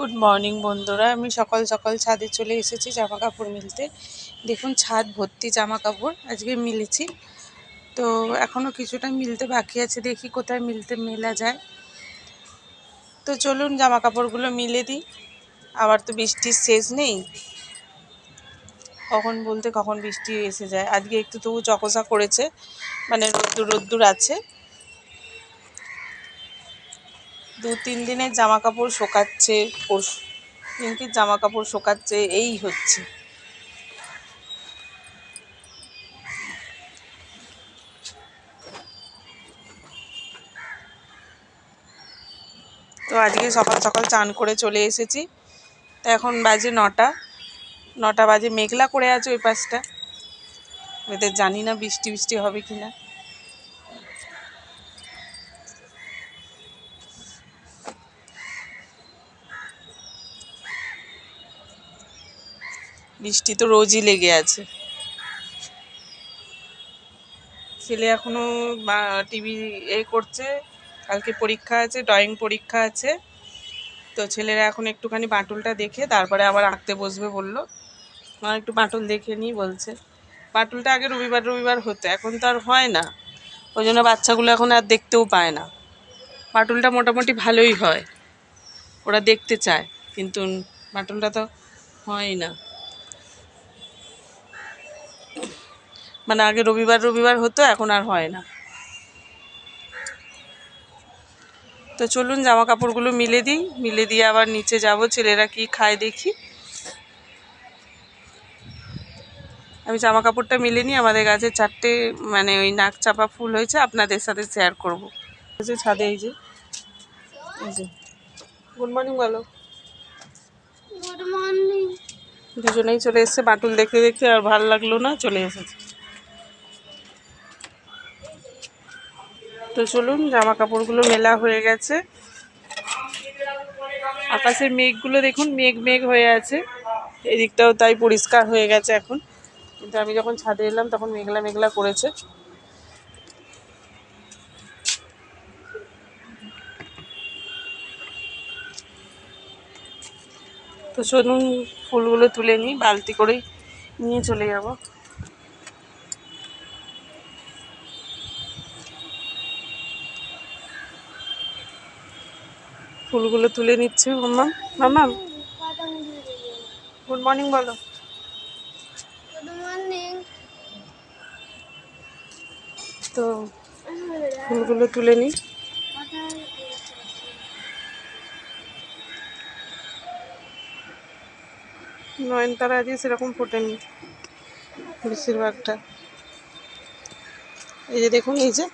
Good morning বন্ধুরা, আমি সকাল সকাল ছাদে চলে এসেছি জামা কাপড় মিলতে। দেখুন ছাদ ভর্তি জামা কাপড় আজকে মিলেছি। তো এখনও কিছুটা মিলতে বাকি আছে, দেখি কোথায় মেলা যায়। তো চলুন জামা কাপড়গুলো মিলে দিই। আবার তো বৃষ্টির শেষ নেই, কখন বলতে কখন বৃষ্টি এসে যায়। আজকে একটু তবু চকচা করেছে, মানে রোদ্দুর রোদ্দুর আছে। 2-3 দিনের জামা কাপড় শোকাচ্ছে, পরশু দিনকে জামা কাপড় শোকাচ্ছে, এই হচ্ছে। তো আজকে সকাল সকাল চান করে চলে এসেছি। তো এখন বাজে 9টা বাজে, মেঘলা করে আছে ওই পাশটা। এদের জানি না বৃষ্টি বৃষ্টি হবে কি না। বৃষ্টি তো রোজই লেগে আছে। ছেলে এখনো টিভি করছে, কালকে পরীক্ষা আছে, ড্রয়িং পরীক্ষা আছে। তো ছেলেরা এখন একটুখানি বাটুলটা দেখে তারপরে আবার আঁকতে বসবে বললো। একটু বাটুল দেখে নিই বলছে। বাটুলটা আগে রবিবার রবিবার হতো, এখন তো আর হয় না। ওই জন্য বাচ্চাগুলো এখন আর দেখতেও পায় না। বাটুলটা মোটামুটি ভালোই হয়, ওরা দেখতে চায়, কিন্তু বাটুলটা তো হয় না। মানে আগে রবিবার রবিবার হতো, এখন আর হয় না। তো চলুন জামা কাপড়গুলো মিলে দিই, মিলে দিয়ে আবার নিচে যাব, ছেলেরা কি খায় দেখি। আমি জামা কাপড়টা মিলে নিই। আমাদের গাছে 4টে মানে ওই নাক চাপা ফুল হয়েছে, আপনাদের সাথে শেয়ার করব। ছাদে এই যে গুড মর্নিং বলো। Good morning. দুজনেই চলে এসছে, বাটুল দেখতে দেখতে আর ভালো লাগলো না, চলে এসেছে। তো চলুন জামা কাপড়গুলো মেলা হয়ে গেছে। আকাশের মেঘগুলো দেখুন, মেঘ মেঘ হয়ে আছে। এদিকটাও তাই পরিষ্কার হয়ে গেছে এখন, কিন্তু আমি যখন ছাদে এলাম তখন মেঘলা মেঘলা করেছে। তো চলুন ফুলগুলো তুলে নিই, বালতি করেই নিয়ে চলে যাব। ফুলগুলো তুলে নিচ্ছে মাম্মাম। মাম্মাম গুড মর্নিং বলো। Good morning. তো ফুলগুলো তুলে নিই। নয়নতারা আজকে সেরকম ফোটেনি বেশিরভাগটা। এই যে দেখুন, এই যে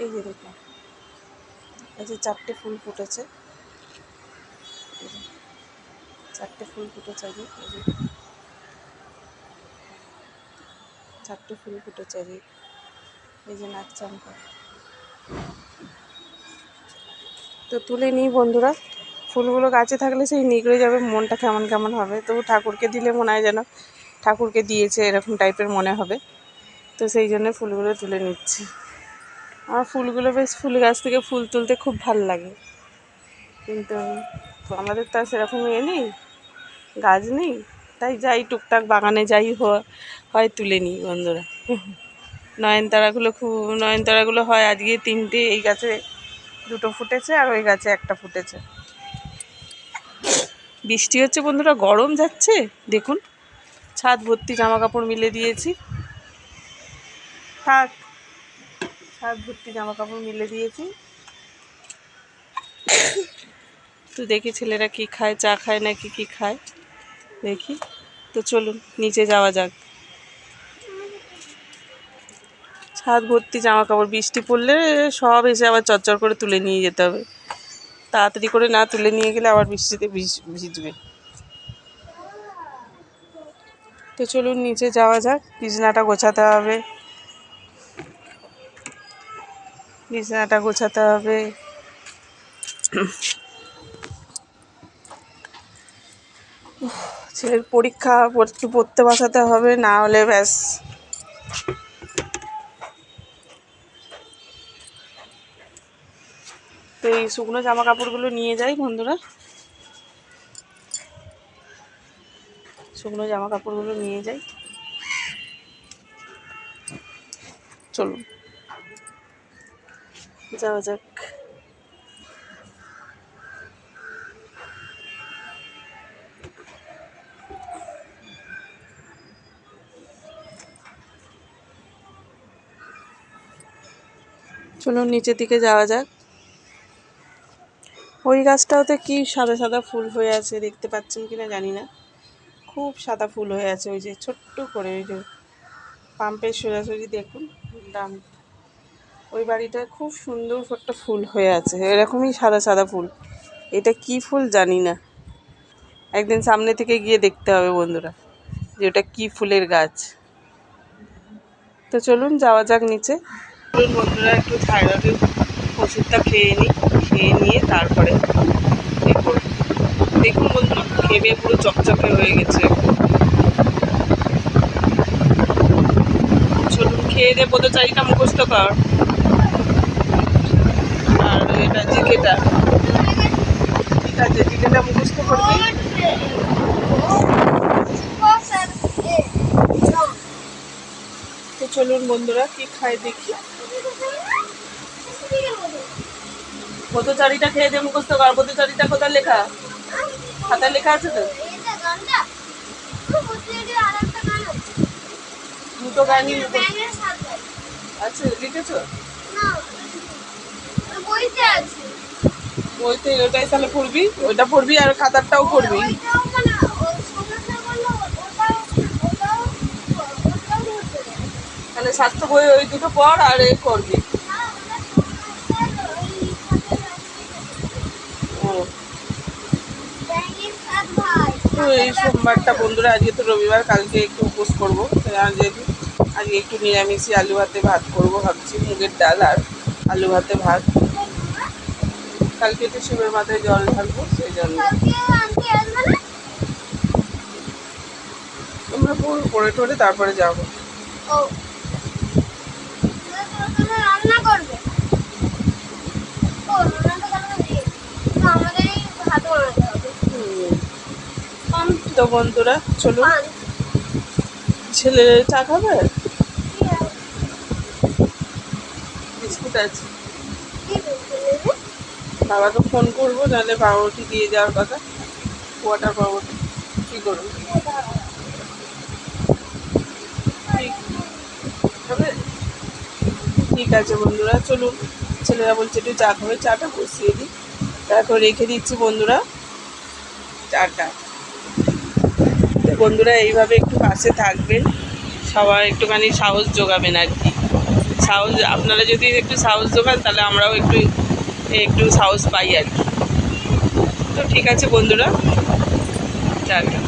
এই যে দেখুন, এই যে 4টে ফুল ফুটেছে। 4টে ফুল ফুটেছে আজকে, এই যে 4টে ফুল ফুটেছে আজকে। এই যে নাক চম্পা। তো তুলে নিই বন্ধুরা। ফুলগুলো গাছে থাকলে সেই নিগড়ে যাবে, মনটা কেমন কেমন হবে। তবু ঠাকুরকে দিলে মনে হয় যেন ঠাকুরকে দিয়েছে এরকম টাইপের মনে হবে। তো সেই জন্য ফুলগুলো তুলে নিচ্ছি। আমার ফুলগুলো বেশ, ফুল গাছ থেকে ফুল তুলতে খুব ভালো লাগে, কিন্তু আমাদের তো আর সেরকম নেই, গাছ নেই। তাই যাই টুকটাক বাগানে যাই হয় তুলে নিই বন্ধুরা। নয়নতারাগুলো হয় আজকে 3টে, এই গাছে 2টো ফুটেছে আর ওই গাছে 1টা ফুটেছে। বৃষ্টি হচ্ছে বন্ধুরা, গরম যাচ্ছে। দেখুন ছাদ ভর্তি জামা কাপড় মিলে দিয়েছি। থাক, ছাদ ভর্তি জামা কাপড় মিলে দিয়েছি। তো দেখি ছেলেরা কি খায়, চা খায় নাকি কি খায় দেখি। তো চলুন নিচে যাওয়া যাক। ছাদ ভর্তি জামা কাপড়, বৃষ্টি পড়লে সব এসে আবার চচ্চর করে তুলে নিয়ে যেতে হবে। তাড়াতাড়ি করে না তুলে নিয়ে গেলে আবার বৃষ্টিতে ভিজবে। তো চলুন নিচে যাওয়া যাক, বিছানাটা গোছাতে হবে। ছেলের পরীক্ষা, একটু পড়তে বসাতে হবে, না হলে ব্যাস তো এই শুকনো জামা কাপড়গুলো নিয়ে যাই বন্ধুরা, শুকনো জামা কাপড়গুলো নিয়ে যাই। চলুন যাওয়া যাক। চলুন নিচের দিকে যাওয়া যাক। ওই গাছটাতে কি সাদা সাদা ফুল হয়ে আছে, দেখতে পাচ্ছেন কিনা জানি না, খুব সাদা ফুল হয়ে আছে। ওই যে ছোট্ট করে ওই যে পাম্পের সোজাসুজি দেখুন ডান, ওই বাড়িটায় খুব সুন্দর একটা ফুল হয়ে আছে, এরকমই সাদা সাদা ফুল। এটা কি ফুল জানি না, একদিন সামনে থেকে গিয়ে দেখতে হবে বন্ধুরা যে ওটা কি ফুলের গাছ। তো চলুন যাওয়া যাক নিচে। চলুন বন্ধুরা একটু থাইরয়েডের ওষুধটা খেয়ে নিই, খেয়ে নিয়ে তারপরে দেখুন বন্ধুরা খেয়ে পুরো চকচকে হয়ে গেছে। চলুন খেয়ে দিয়ে পদচারীটা মুখস্থ কর, আর এটা জিকেটা, ঠিক আছে জিকেটা মুখস্থ করবি। তো চলুন বন্ধুরা কি খাই দেখি। পদচারীটা খেয়ে দিয়ে মুখস্থ কর। পদচারীটা কোথায় লেখা? খাতায় লেখা আছে তো? দুটো গানই আচ্ছা লিখেছো? বইতে ওটাই তাহলে পড়বি, ওইটা পড়বি আর খাতারটাও পড়বি। তাহলে স্বাস্থ্য বই ওই দুটো পড় আর এ করবি। ও তো এই সোমবারটা বন্ধুরা, আজকে তো রবিবার, কালকে একটু উপোস করবো। যেহেতু আজকে একটু নিরামিষই আলু ভাতে ভাত করবো ভাবছি, মুগের ডাল আর আলু ভাতে ভাত। কালকে একটু শিবের মাথায় জল ঢালবো, সেই জন্য তোমরা পড়ে টড়ে তারপরে যাবো। তো বন্ধুরা চলুন, ছেলে চা খাবে, বিস্কুট আছে, বাবাকে ফোন করবো, নাহলে পাউরুটি দিয়ে যাওয়ার কথা, কোয়াটার পাউরুটি কী করবো, হবে? ঠিক আছে বন্ধুরা চলুন, ছেলেরা বলছে একটু চা খাবে, চাটা বসিয়ে দিই, তারপর রেখে দিচ্ছি বন্ধুরা চাটা। বন্ধুরা এইভাবে একটু পাশে থাকবেন, সবাই একটুখানি সাহস যোগাবেন আর কি। সাহস, আপনারা যদি একটু সাহস যোগান তাহলে আমরাও একটু একটু সাহস পাই আর কি। তো ঠিক আছে বন্ধুরা, টাটা।